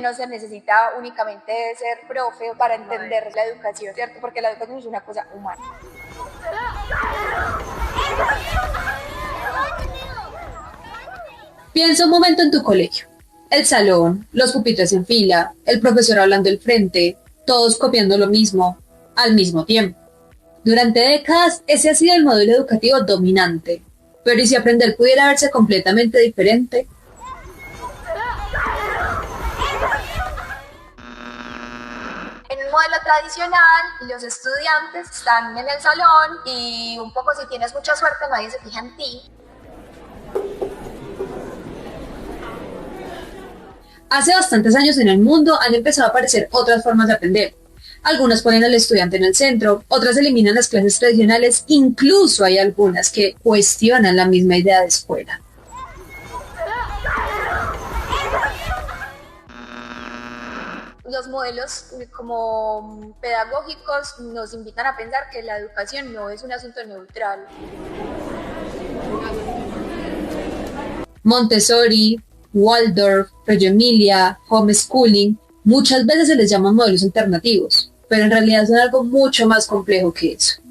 no se necesita únicamente ser profe para entender la educación, ¿cierto? Porque la educación es una cosa humana. Piensa un momento en tu colegio. El salón, los pupitres en fila, el profesor hablando al frente, todos copiando lo mismo, al mismo tiempo. Durante décadas, ese ha sido el modelo educativo dominante. Pero ¿y si aprender pudiera verse completamente diferente? En un modelo tradicional, los estudiantes están en el salón y un poco si tienes mucha suerte nadie se fija en ti. Hace bastantes años en el mundo han empezado a aparecer otras formas de aprender. Algunas ponen al estudiante en el centro, otras eliminan las clases tradicionales, incluso hay algunas que cuestionan la misma idea de escuela. Los modelos como pedagógicos nos invitan a pensar que la educación no es un asunto neutral. Montessori, Waldorf, Reggio Emilia, homeschooling, muchas veces se les llaman modelos alternativos, pero en realidad son algo mucho más complejo que eso.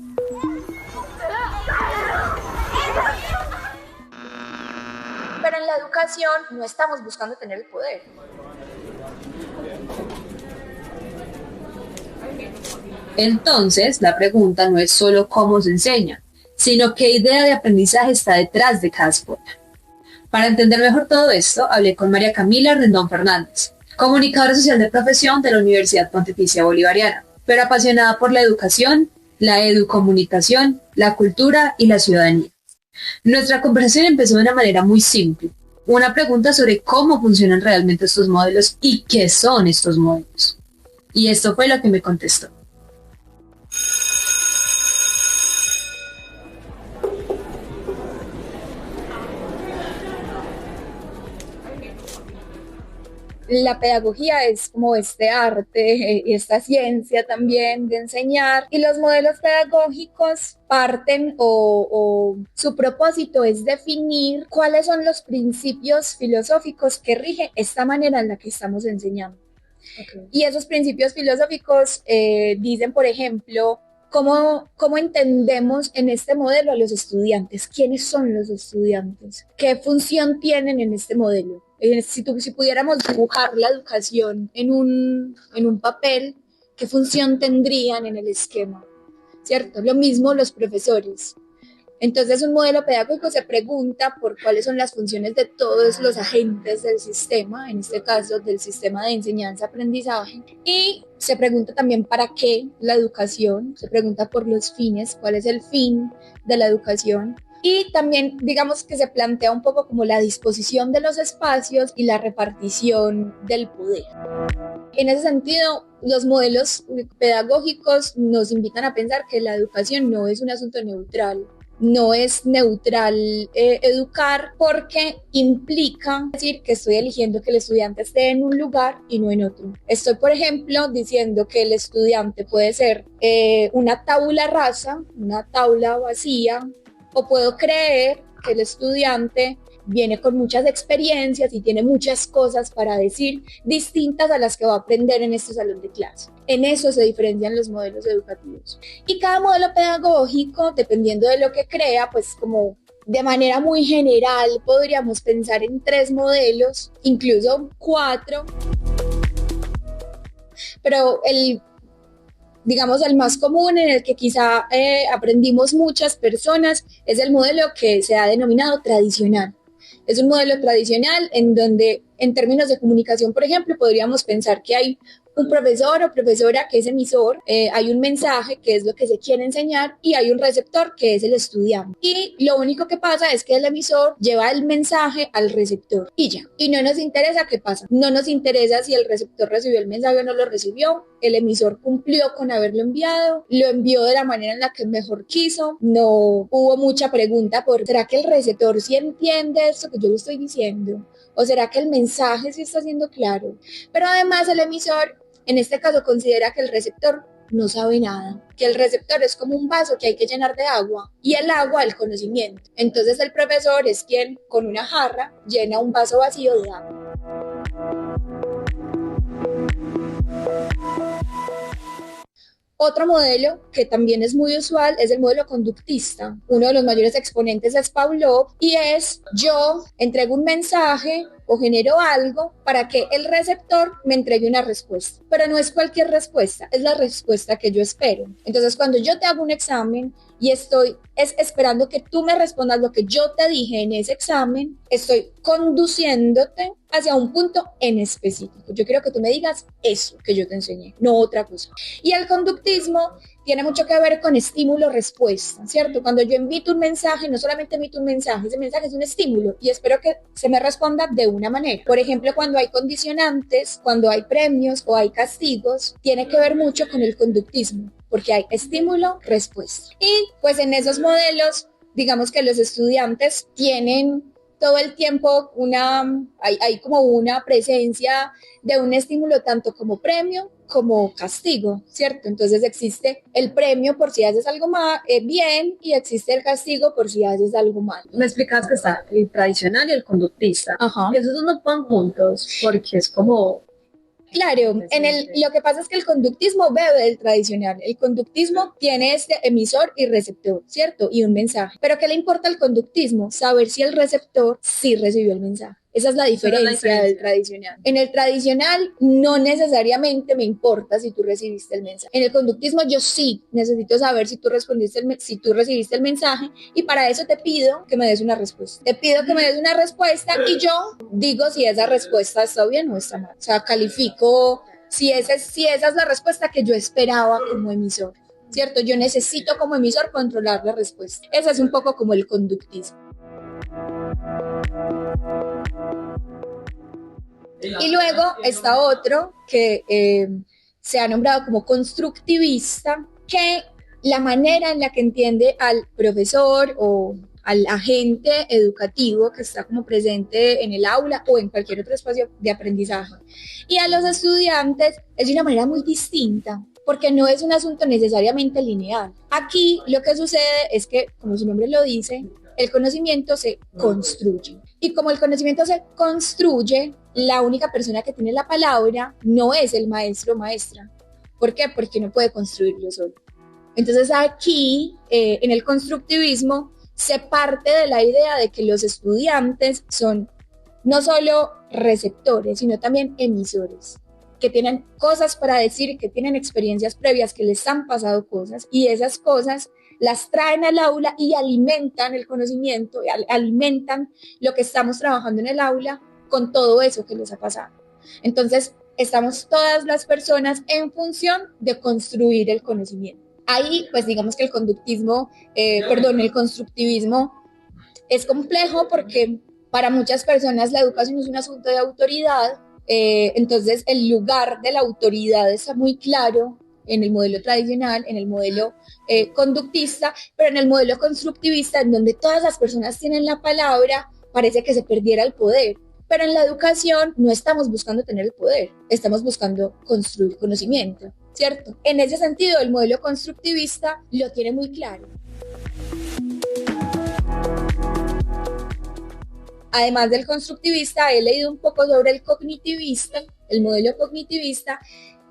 Pero en la educación no estamos buscando tener el poder. Entonces, la pregunta no es solo cómo se enseña, sino qué idea de aprendizaje está detrás de cada escuela. Para entender mejor todo esto, hablé con María Camila Rendón Fernández, comunicadora social de profesión de la Universidad Pontificia Bolivariana, pero apasionada por la educación, la educomunicación, la cultura y la ciudadanía. Nuestra conversación empezó de una manera muy simple, una pregunta sobre cómo funcionan realmente estos modelos y qué son estos modelos. Y esto fue lo que me contestó. La pedagogía es como este arte y esta ciencia también de enseñar y los modelos pedagógicos parten o su propósito es definir cuáles son los principios filosóficos que rigen esta manera en la que estamos enseñando. Okay. Y esos principios filosóficos dicen, por ejemplo, ¿cómo entendemos en este modelo a los estudiantes? ¿Quiénes son los estudiantes? ¿Qué función tienen en este modelo? Si pudiéramos dibujar la educación en un papel, ¿qué función tendrían en el esquema? ¿Cierto? Lo mismo los profesores. Entonces un modelo pedagógico se pregunta por cuáles son las funciones de todos los agentes del sistema, en este caso del sistema de enseñanza-aprendizaje, y se pregunta también para qué la educación, se pregunta por los fines, cuál es el fin de la educación, y también digamos que se plantea un poco como la disposición de los espacios y la repartición del poder. En ese sentido, los modelos pedagógicos nos invitan a pensar que la educación no es un asunto neutral. No es neutral educar porque implica decir que estoy eligiendo que el estudiante esté en un lugar y no en otro. Estoy, por ejemplo, diciendo que el estudiante puede ser una tabula rasa, una tabla vacía, o puedo creer que el estudiante viene con muchas experiencias y tiene muchas cosas para decir distintas a las que va a aprender en este salón de clase. En eso se diferencian los modelos educativos. Y cada modelo pedagógico, dependiendo de lo que crea, pues como de manera muy general podríamos pensar en 3 modelos, incluso 4. Pero el más común, en el que quizá aprendimos muchas personas, es el modelo que se ha denominado tradicional. Es un modelo tradicional en donde, en términos de comunicación, por ejemplo, podríamos pensar que hay un profesor o profesora que es emisor, hay un mensaje que es lo que se quiere enseñar y hay un receptor que es el estudiante. Y lo único que pasa es que el emisor lleva el mensaje al receptor y ya. Y no nos interesa qué pasa. No nos interesa si el receptor recibió el mensaje o no lo recibió. El emisor cumplió con haberlo enviado, lo envió de la manera en la que mejor quiso. No hubo mucha pregunta por ¿será que el receptor sí entiende esto que yo le estoy diciendo? ¿O será que el mensaje sí está siendo claro? Pero además el emisor en este caso considera que el receptor no sabe nada, que el receptor es como un vaso que hay que llenar de agua y el agua el conocimiento. Entonces el profesor es quien con una jarra llena un vaso vacío de agua. Otro modelo que también es muy usual es el modelo conductista. Uno de los mayores exponentes es Pavlov y es: yo entrego un mensaje o genero algo para que el receptor me entregue una respuesta. Pero no es cualquier respuesta, es la respuesta que yo espero. Entonces, cuando yo te hago un examen y estoy esperando que tú me respondas lo que yo te dije en ese examen, estoy conduciéndote hacia un punto en específico. Yo quiero que tú me digas eso que yo te enseñé, no otra cosa. Y el conductismo tiene mucho que ver con estímulo-respuesta, ¿cierto? Cuando yo emito un mensaje, no solamente emito un mensaje, ese mensaje es un estímulo y espero que se me responda de una manera. Por ejemplo, cuando hay condicionantes, cuando hay premios o hay castigos, tiene que ver mucho con el conductismo, porque hay estímulo-respuesta. Y pues en esos modelos, digamos que los estudiantes tienen todo el tiempo hay como una presencia de un estímulo tanto como premio como castigo, ¿cierto? Entonces existe el premio por si haces algo mal, bien, y existe el castigo por si haces algo mal. Me explicabas que está el tradicional y el conductista. Ajá. Esos dos no van juntos porque es como... Claro, lo que pasa es que el conductismo bebe del tradicional. El conductismo tiene este emisor y receptor, ¿cierto? Y un mensaje. Pero ¿qué le importa al conductismo? Saber si el receptor sí recibió el mensaje. Esa es la diferencia del tradicional. En el tradicional no necesariamente me importa si tú recibiste el mensaje. En el conductismo yo sí necesito saber si tú recibiste el mensaje, y para eso te pido que me des una respuesta. Te pido que me des una respuesta y yo digo si esa respuesta está bien o está mal. O sea, califico si esa es la respuesta que yo esperaba como emisor, ¿cierto? Yo necesito como emisor controlar la respuesta. Ese es un poco como el conductismo. Y luego está otro que se ha nombrado como constructivista, que la manera en la que entiende al profesor o al agente educativo que está como presente en el aula o en cualquier otro espacio de aprendizaje, y a los estudiantes es de una manera muy distinta, porque no es un asunto necesariamente lineal. Aquí lo que sucede es que, como su nombre lo dice, el conocimiento se construye. Y como el conocimiento se construye, la única persona que tiene la palabra no es el maestro o maestra. ¿Por qué? Porque no puede construirlo solo. Entonces aquí, en el constructivismo, se parte de la idea de que los estudiantes son no solo receptores, sino también emisores, que tienen cosas para decir, que tienen experiencias previas, que les han pasado cosas, y esas cosas las traen al aula y alimentan el conocimiento, alimentan lo que estamos trabajando en el aula con todo eso que les ha pasado. Entonces, estamos todas las personas en función de construir el conocimiento. Ahí, pues digamos que el constructivismo es complejo porque para muchas personas la educación es un asunto de autoridad, entonces el lugar de la autoridad está muy claro en el modelo tradicional, en el modelo conductista, pero en el modelo constructivista, en donde todas las personas tienen la palabra, parece que se perdiera el poder. Pero en la educación no estamos buscando tener el poder, estamos buscando construir conocimiento, ¿cierto? En ese sentido, el modelo constructivista lo tiene muy claro. Además del constructivista, he leído un poco sobre el cognitivista, el modelo cognitivista,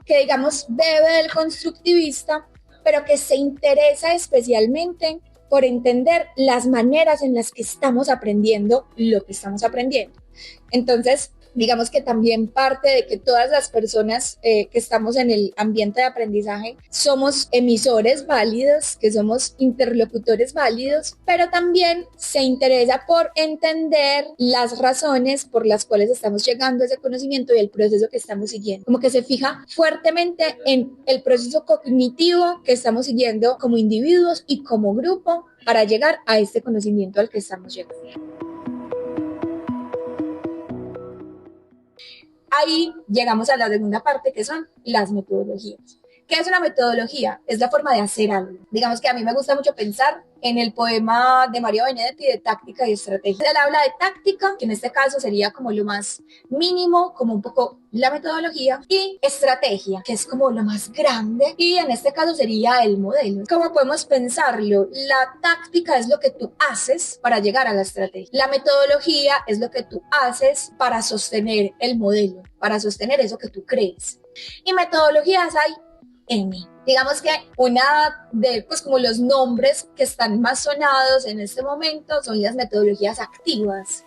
que digamos bebe del constructivista, pero que se interesa especialmente por entender las maneras en las que estamos aprendiendo lo que estamos aprendiendo. Entonces, digamos que también parte de que todas las personas que estamos en el ambiente de aprendizaje somos emisores válidos, que somos interlocutores válidos, pero también se interesa por entender las razones por las cuales estamos llegando a ese conocimiento y el proceso que estamos siguiendo. Como que se fija fuertemente en el proceso cognitivo que estamos siguiendo como individuos y como grupo para llegar a este conocimiento al que estamos llegando. Ahí llegamos a la segunda parte, que son las metodologías. ¿Qué es una metodología? Es la forma de hacer algo. Digamos que a mí me gusta mucho pensar en el poema de Mario Benedetti de táctica y estrategia. Él habla de táctica, que en este caso sería como lo más mínimo, como un poco la metodología, y estrategia, que es como lo más grande, y en este caso sería el modelo. ¿Cómo podemos pensarlo? La táctica es lo que tú haces para llegar a la estrategia. La metodología es lo que tú haces para sostener el modelo, para sostener eso que tú crees. Y metodologías hay M. Digamos que una de, pues como los nombres que están más sonados en este momento son las metodologías activas.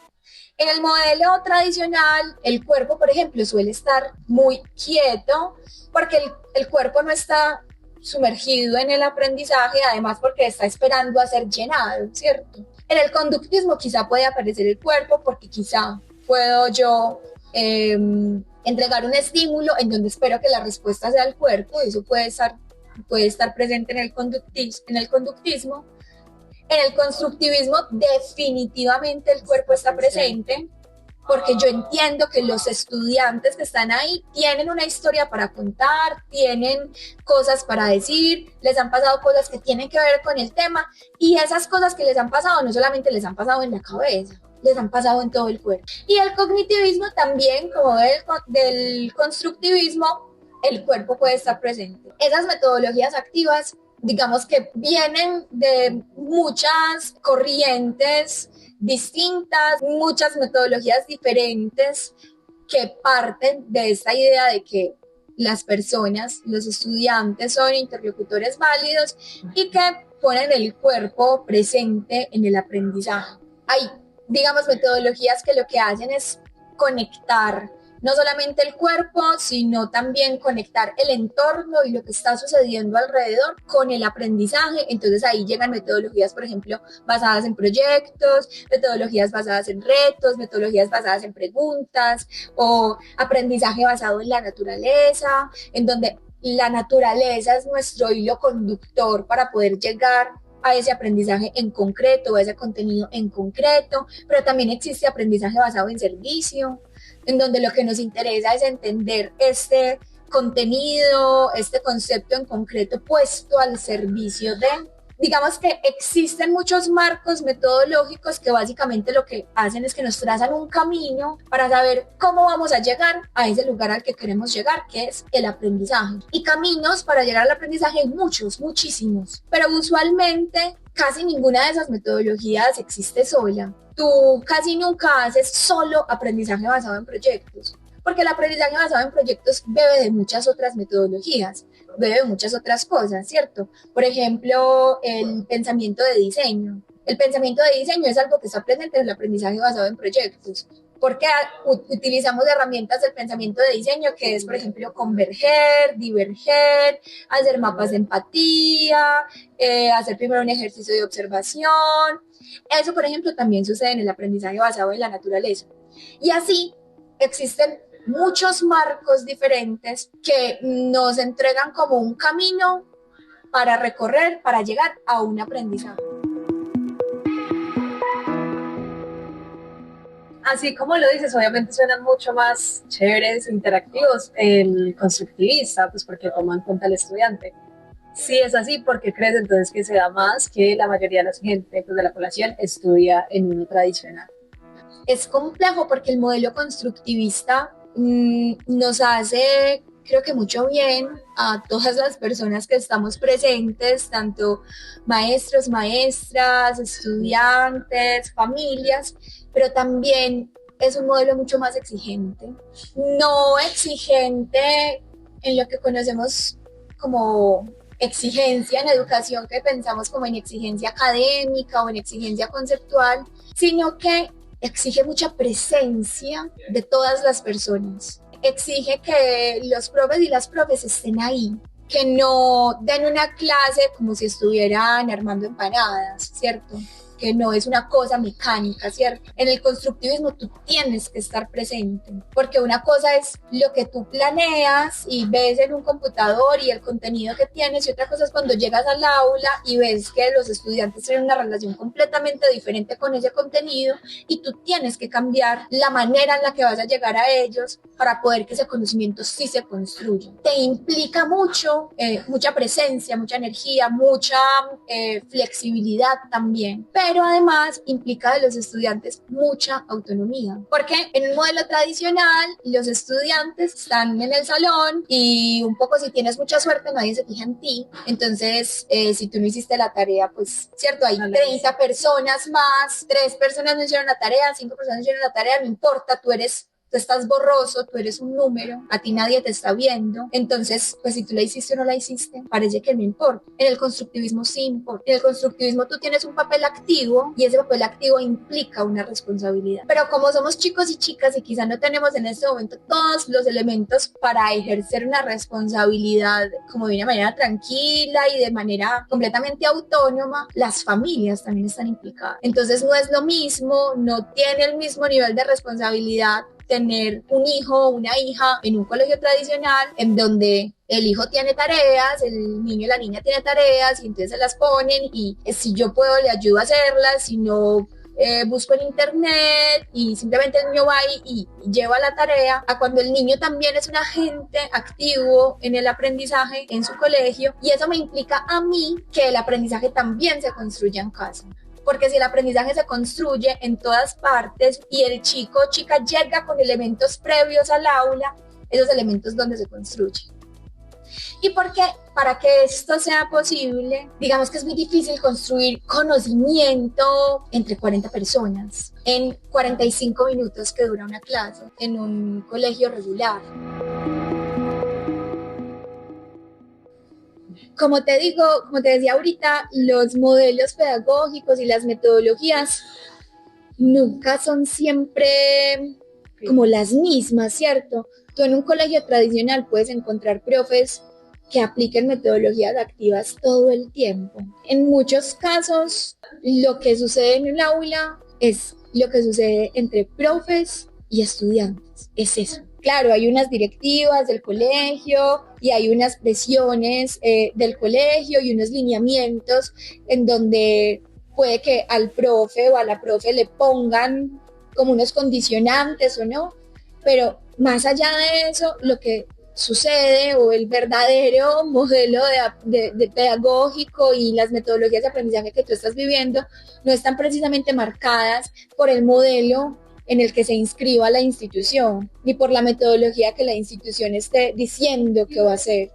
En el modelo tradicional, el cuerpo, por ejemplo, suele estar muy quieto porque el cuerpo no está sumergido en el aprendizaje, además porque está esperando a ser llenado, ¿cierto? En el conductismo quizá puede aparecer el cuerpo porque quizá puedo yo entregar un estímulo en donde espero que la respuesta sea el cuerpo, y eso puede estar presente en el conductismo. En el constructivismo definitivamente el cuerpo está presente porque yo entiendo que los estudiantes que están ahí tienen una historia para contar, tienen cosas para decir, les han pasado cosas que tienen que ver con el tema, y esas cosas que les han pasado no solamente les han pasado en la cabeza, les han pasado en todo el cuerpo. Y el cognitivismo también, como del constructivismo, el cuerpo puede estar presente. Esas metodologías activas, digamos que vienen de muchas corrientes distintas, muchas metodologías diferentes que parten de esta idea de que las personas, los estudiantes son interlocutores válidos y que ponen el cuerpo presente en el aprendizaje. Hay, digamos, metodologías que lo que hacen es conectar no solamente el cuerpo, sino también conectar el entorno y lo que está sucediendo alrededor con el aprendizaje. Entonces ahí llegan metodologías, por ejemplo, basadas en proyectos, metodologías basadas en retos, metodologías basadas en preguntas, o aprendizaje basado en la naturaleza, en donde la naturaleza es nuestro hilo conductor para poder llegar a ese aprendizaje en concreto, a ese contenido en concreto, pero también existe aprendizaje basado en servicio, en donde lo que nos interesa es entender este contenido, este concepto en concreto puesto al servicio de, digamos que existen muchos marcos metodológicos que básicamente lo que hacen es que nos trazan un camino para saber cómo vamos a llegar a ese lugar al que queremos llegar, que es el aprendizaje. Y caminos para llegar al aprendizaje hay muchos, muchísimos, pero usualmente casi ninguna de esas metodologías existe sola. Tú casi nunca haces solo aprendizaje basado en proyectos, porque el aprendizaje basado en proyectos bebe de muchas otras metodologías, bebe de muchas otras cosas, ¿cierto? Por ejemplo, el pensamiento de diseño. El pensamiento de diseño es algo que está presente en el aprendizaje basado en proyectos, porque utilizamos herramientas del pensamiento de diseño, que es, por ejemplo, converger, diverger, hacer mapas de empatía, hacer primero un ejercicio de observación. Eso, por ejemplo, también sucede en el aprendizaje basado en la naturaleza. Y así existen muchos marcos diferentes que nos entregan como un camino para recorrer, para llegar a un aprendizaje. Así como lo dices, obviamente suenan mucho más chéveres, interactivos el constructivista, pues porque toma en cuenta al estudiante. Si es así, ¿por qué crees entonces que se da más que la mayoría de la gente pues, de la población estudia en uno tradicional? Es complejo porque el modelo constructivista nos hace, creo que mucho bien a todas las personas que estamos presentes, tanto maestros, maestras, estudiantes, familias, pero también es un modelo mucho más exigente. No exigente en lo que conocemos como exigencia en educación, que pensamos como en exigencia académica o en exigencia conceptual, sino que exige mucha presencia de todas las personas. Exige que los profes y las profes estén ahí, que no den una clase como si estuvieran armando empanadas, ¿cierto? Que no es una cosa mecánica, ¿cierto? En el constructivismo tú tienes que estar presente, porque una cosa es lo que tú planeas y ves en un computador y el contenido que tienes, y otra cosa es cuando llegas al aula y ves que los estudiantes tienen una relación completamente diferente con ese contenido y tú tienes que cambiar la manera en la que vas a llegar a ellos para poder que ese conocimiento sí se construya. Te implica mucho, mucha presencia, mucha energía, mucha flexibilidad también, pero además implica de los estudiantes mucha autonomía, porque en un modelo tradicional los estudiantes están en el salón y un poco si tienes mucha suerte nadie se fija en ti, entonces si tú no hiciste la tarea, pues cierto, hay 30 personas más, 3 personas no hicieron la tarea, 5 personas no hicieron la tarea, no importa, tú eres tú estás borroso, tú eres un número, a ti nadie te está viendo, entonces, pues si tú la hiciste o no la hiciste, parece que no importa. En el constructivismo sí importa. En el constructivismo tú tienes un papel activo y ese papel activo implica una responsabilidad. Pero como somos chicos y chicas y quizá no tenemos en este momento todos los elementos para ejercer una responsabilidad como de una manera tranquila y de manera completamente autónoma, las familias también están implicadas. Entonces no es lo mismo, no tiene el mismo nivel de responsabilidad tener un hijo o una hija en un colegio tradicional en donde el hijo tiene tareas, el niño y la niña tiene tareas y entonces se las ponen y si yo puedo le ayudo a hacerlas, si no busco en internet y simplemente el niño va y lleva la tarea, a cuando el niño también es un agente activo en el aprendizaje en su colegio, y eso me implica a mí que el aprendizaje también se construya en casa. Porque si el aprendizaje se construye en todas partes y el chico o chica llega con elementos previos al aula, esos elementos donde se construye. Y porque para que esto sea posible, digamos que es muy difícil construir conocimiento entre 40 personas en 45 minutos que dura una clase en un colegio regular. Como te digo, como te decía ahorita, los modelos pedagógicos y las metodologías nunca son siempre como las mismas, ¿cierto? Tú en un colegio tradicional puedes encontrar profes que apliquen metodologías activas todo el tiempo. En muchos casos, lo que sucede en el aula es lo que sucede entre profes y estudiantes. Es eso. Claro, hay unas directivas del colegio y hay unas presiones del colegio y unos lineamientos en donde puede que al profe o a la profe le pongan como unos condicionantes o no, pero más allá de eso, lo que sucede o el verdadero modelo de pedagógico y las metodologías de aprendizaje que tú estás viviendo no están precisamente marcadas por el modelo en el que se inscriba la institución, ni por la metodología que la institución esté diciendo que va a hacer.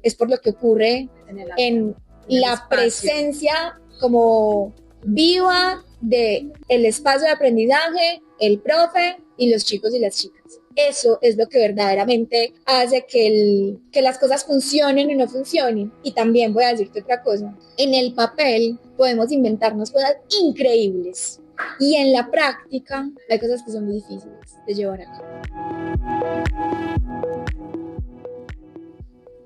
Es por lo que ocurre en la presencia como viva del espacio de aprendizaje, el profe y los chicos y las chicas. Eso es lo que verdaderamente hace que las cosas funcionen y no funcionen. Y también voy a decirte otra cosa. En el papel podemos inventarnos cosas increíbles. Y en la práctica hay cosas que son muy difíciles de llevar a cabo.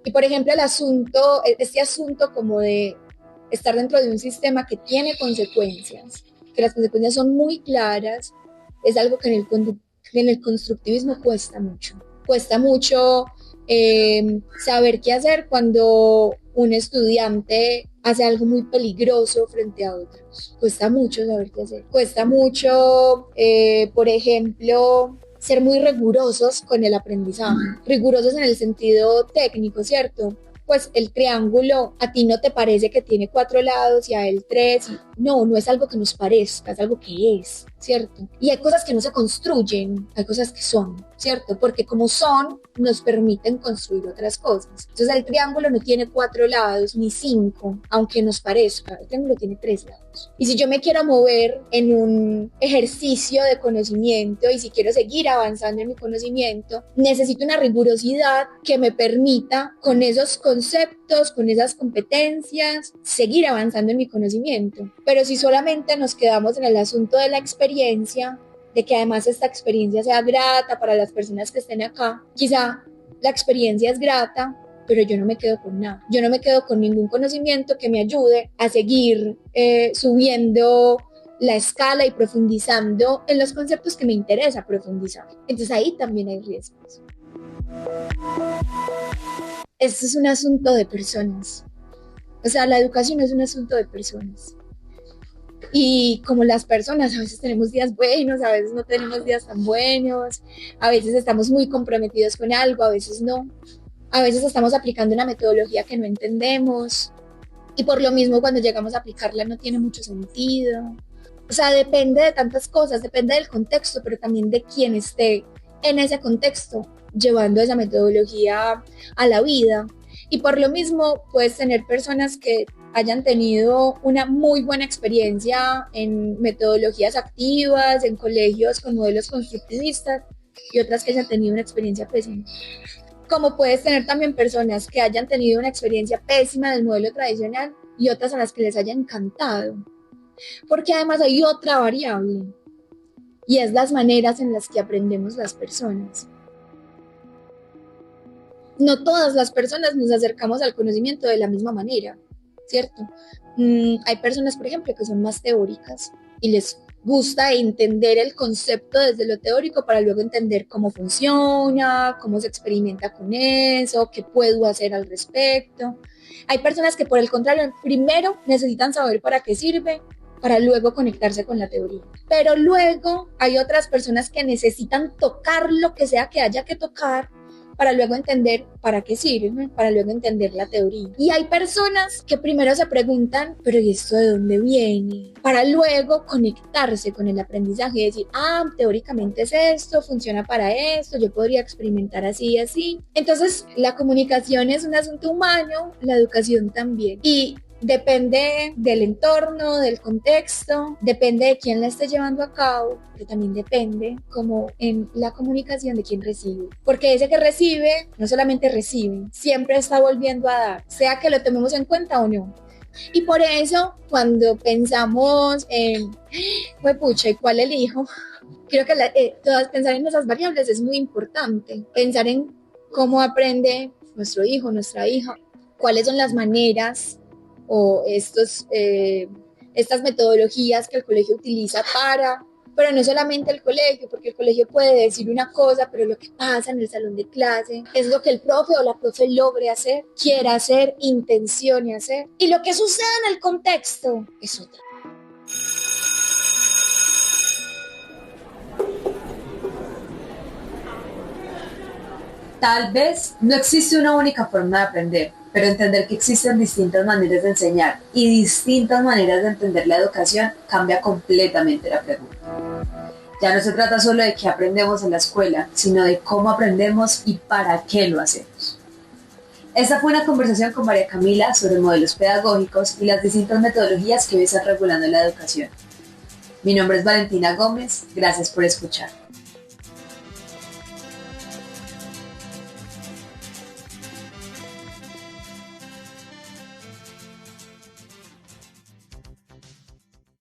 Y por ejemplo este asunto como de estar dentro de un sistema que tiene consecuencias, que las consecuencias son muy claras, es algo que en el constructivismo cuesta mucho. Cuesta mucho saber qué hacer cuando un estudiante hace algo muy peligroso frente a otros. Cuesta mucho saber qué hacer. Cuesta mucho, por ejemplo, ser muy rigurosos con el aprendizaje. Rigurosos en el sentido técnico, ¿cierto? Pues el triángulo a ti no te parece que tiene 4 lados y a él 3. No es algo que nos parezca, es algo que es, ¿cierto? Y hay cosas que no se construyen, hay cosas que son, ¿cierto? Porque como son, nos permiten construir otras cosas. Entonces el triángulo no tiene 4 lados ni 5, aunque nos parezca, el triángulo tiene 3 lados. Y si yo me quiero mover en un ejercicio de conocimiento y si quiero seguir avanzando en mi conocimiento, necesito una rigurosidad que me permita con esos conceptos, con esas competencias, seguir avanzando en mi conocimiento. Pero si solamente nos quedamos en el asunto de la experiencia, de que además esta experiencia sea grata para las personas que estén acá, quizá la experiencia es grata, pero yo no me quedo con nada. Yo no me quedo con ningún conocimiento que me ayude a seguir subiendo la escala y profundizando en los conceptos que me interesa profundizar. Entonces ahí también hay riesgos. Esto es un asunto de personas. O sea, la educación es un asunto de personas. Y como las personas, a veces tenemos días buenos, a veces no tenemos días tan buenos, a veces estamos muy comprometidos con algo, a veces no. A veces estamos aplicando una metodología que no entendemos y por lo mismo cuando llegamos a aplicarla no tiene mucho sentido. O sea, depende de tantas cosas, depende del contexto, pero también de quién esté en ese contexto llevando esa metodología a la vida. Y por lo mismo puedes tener personas que hayan tenido una muy buena experiencia en metodologías activas, en colegios con modelos constructivistas, y otras que hayan tenido una experiencia pésima. Como puedes tener también personas que hayan tenido una experiencia pésima del modelo tradicional y otras a las que les haya encantado. Porque además hay otra variable, y es las maneras en las que aprendemos las personas. No todas las personas nos acercamos al conocimiento de la misma manera, ¿cierto? Hay personas, por ejemplo, que son más teóricas y les gusta entender el concepto desde lo teórico para luego entender cómo funciona, cómo se experimenta con eso, qué puedo hacer al respecto. Hay personas que, por el contrario, primero necesitan saber para qué sirve, para luego conectarse con la teoría. Pero luego hay otras personas que necesitan tocar lo que sea que haya que tocar para luego entender para qué sirve, para luego entender la teoría. Y hay personas que primero se preguntan, pero ¿y esto de dónde viene? Para luego conectarse con el aprendizaje y decir, teóricamente es esto, funciona para esto, yo podría experimentar así y así. Entonces, la comunicación es un asunto humano, la educación también. Y depende del entorno, del contexto, depende de quién la esté llevando a cabo, pero también depende, como en la comunicación, de quién recibe. Porque ese que recibe, no solamente recibe, siempre está volviendo a dar, sea que lo tomemos en cuenta o no. Y por eso, cuando pensamos en, pucha, ¿y cuál elijo? Creo que pensar en esas variables es muy importante. Pensar en cómo aprende nuestro hijo, nuestra hija, cuáles son las maneras o estas metodologías que el colegio utiliza pero no solamente el colegio, porque el colegio puede decir una cosa, pero lo que pasa en el salón de clase es lo que el profe o la profe logre hacer, quiera hacer, intencione hacer, y lo que sucede en el contexto es otra. Tal vez no existe una única forma de aprender, pero entender que existen distintas maneras de enseñar y distintas maneras de entender la educación cambia completamente la pregunta. Ya no se trata solo de qué aprendemos en la escuela, sino de cómo aprendemos y para qué lo hacemos. Esta fue una conversación con María Camila sobre modelos pedagógicos y las distintas metodologías que hoy están regulando la educación. Mi nombre es Valentina Gómez, gracias por escuchar.